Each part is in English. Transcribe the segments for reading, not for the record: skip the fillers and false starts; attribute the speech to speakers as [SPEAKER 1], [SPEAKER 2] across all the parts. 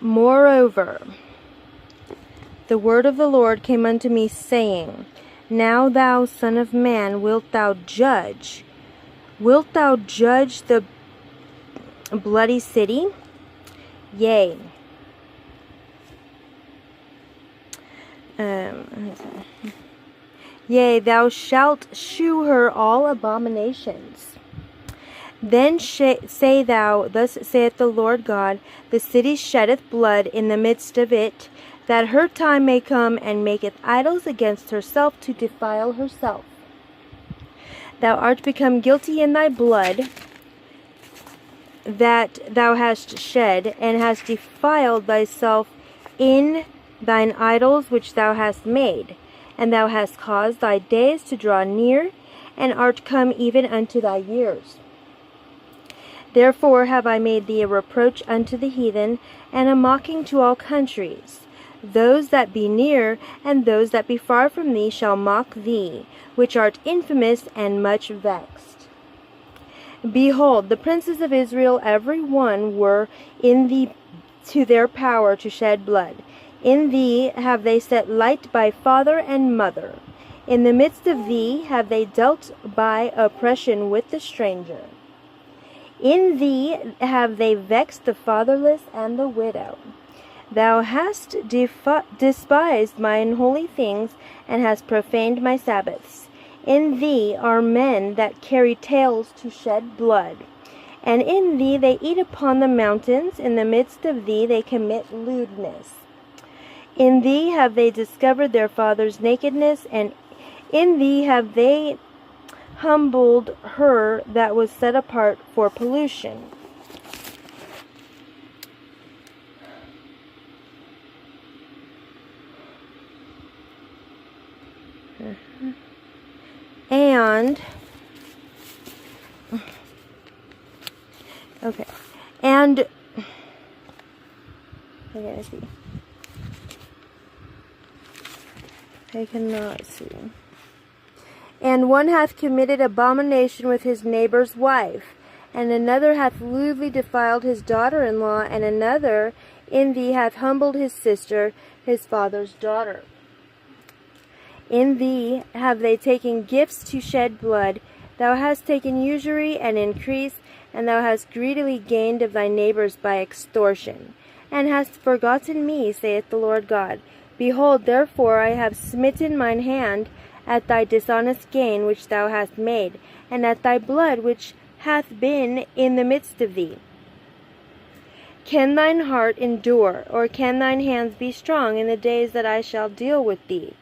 [SPEAKER 1] Moreover, the word of the Lord came unto me, saying, Now thou, son of man, wilt thou judge the bloody city? Yea. Yea, thou shalt shew her all abominations. Then say thou, Thus saith the Lord God, the city sheddeth blood in the midst of it, that her time may come, and maketh idols against herself to defile herself. Thou art become guilty in thy blood that thou hast shed, and hast defiled thyself in thine idols which thou hast made, and thou hast caused thy days to draw near, and art come even unto thy years. Therefore have I made thee a reproach unto the heathen, and a mocking to all countries. Those that be near, and those that be far from thee, shall mock thee, which art infamous and much vexed. Behold, the princes of Israel, every one, were in thee to their power to shed blood. In thee have they set light by father and mother. In the midst of thee have they dealt by oppression with the stranger. In thee have they vexed the fatherless and the widow. Thou hast despised mine holy things, and hast profaned my Sabbaths. In thee are men that carry tales to shed blood. And in thee they eat upon the mountains, in the midst of thee they commit lewdness. In thee have they discovered their father's nakedness, and in thee have they humbled her that was set apart for pollution. And okay, and I gotta see. I cannot see. And one hath committed abomination with his neighbor's wife, and another hath lewdly defiled his daughter-in-law, and another in thee hath humbled his sister, his father's daughter. In thee have they taken gifts to shed blood. Thou hast taken usury and increase, and thou hast greedily gained of thy neighbors by extortion, and hast forgotten me, saith the Lord God. Behold, therefore I have smitten mine hand at thy dishonest gain which thou hast made, and at thy blood which hath been in the midst of thee. Can thine heart endure, or can thine hands be strong in the days that I shall deal with thee?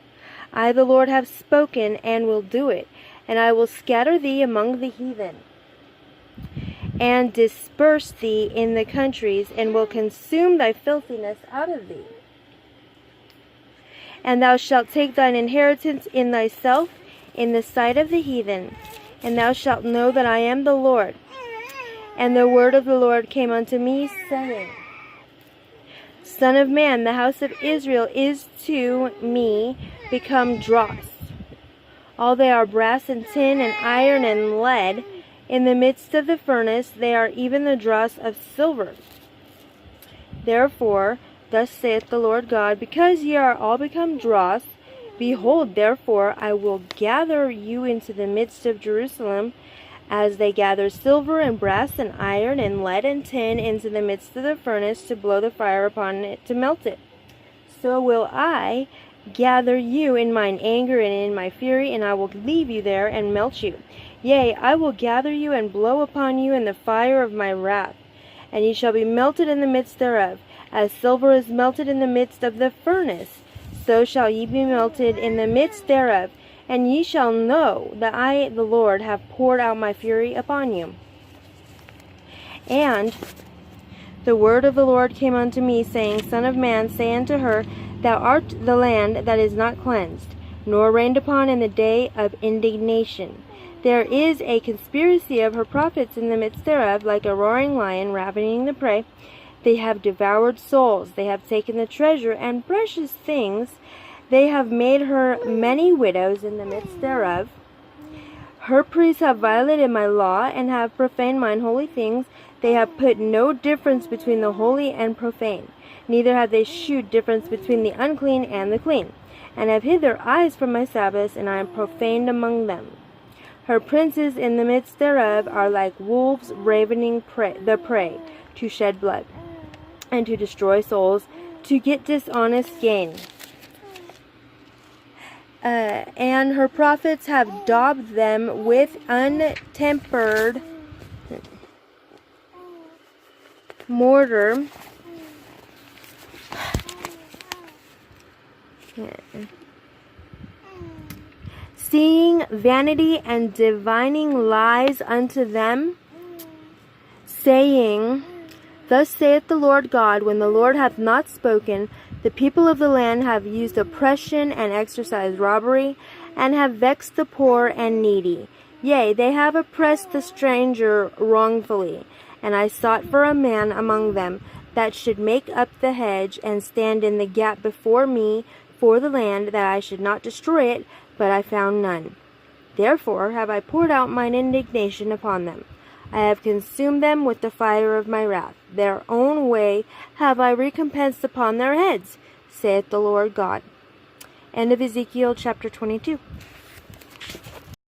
[SPEAKER 1] I, the Lord, have spoken, and will do it, and I will scatter thee among the heathen, and disperse thee in the countries, and will consume thy filthiness out of thee. And thou shalt take thine inheritance in thyself in the sight of the heathen, and thou shalt know that I am the Lord. And the word of the Lord came unto me, saying, Son of man, the house of Israel is to me become dross. All they are brass and tin and iron and lead. In the midst of the furnace they are even the dross of silver. Therefore, thus saith the Lord God, because ye are all become dross, behold, therefore I will gather you into the midst of Jerusalem, as they gather silver and brass and iron and lead and tin into the midst of the furnace to blow the fire upon it to melt it. So will I gather you in mine anger and in my fury, and I will leave you there and melt you. Yea, I will gather you and blow upon you in the fire of my wrath, and ye shall be melted in the midst thereof. As silver is melted in the midst of the furnace, so shall ye be melted in the midst thereof. And ye shall know that I, the Lord, have poured out my fury upon you. And the word of the Lord came unto me, saying, Son of man, say unto her, Thou art the land that is not cleansed, nor rained upon in the day of indignation. There is a conspiracy of her prophets in the midst thereof, like a roaring lion ravening the prey. They have devoured souls, they have taken the treasure and precious things. They have made her many widows in the midst thereof. Her priests have violated my law, and have profaned mine holy things. They have put no difference between the holy and profane, neither have they shewed difference between the unclean and the clean, and have hid their eyes from my Sabbaths, and I am profaned among them. Her princes in the midst thereof are like wolves ravening the prey, to shed blood, and to destroy souls, to get dishonest gain. And her prophets have daubed them with untempered mortar, seeing vanity and divining lies unto them, saying, Thus saith the Lord God, when the Lord hath not spoken, the people of the land have used oppression and exercised robbery, and have vexed the poor and needy. Yea, they have oppressed the stranger wrongfully. And I sought for a man among them that should make up the hedge, and stand in the gap before me for the land, that I should not destroy it, but I found none. Therefore have I poured out mine indignation upon them. I have consumed them with the fire of my wrath. Their own way have I recompensed upon their heads, saith the Lord God. End of Ezekiel chapter 22.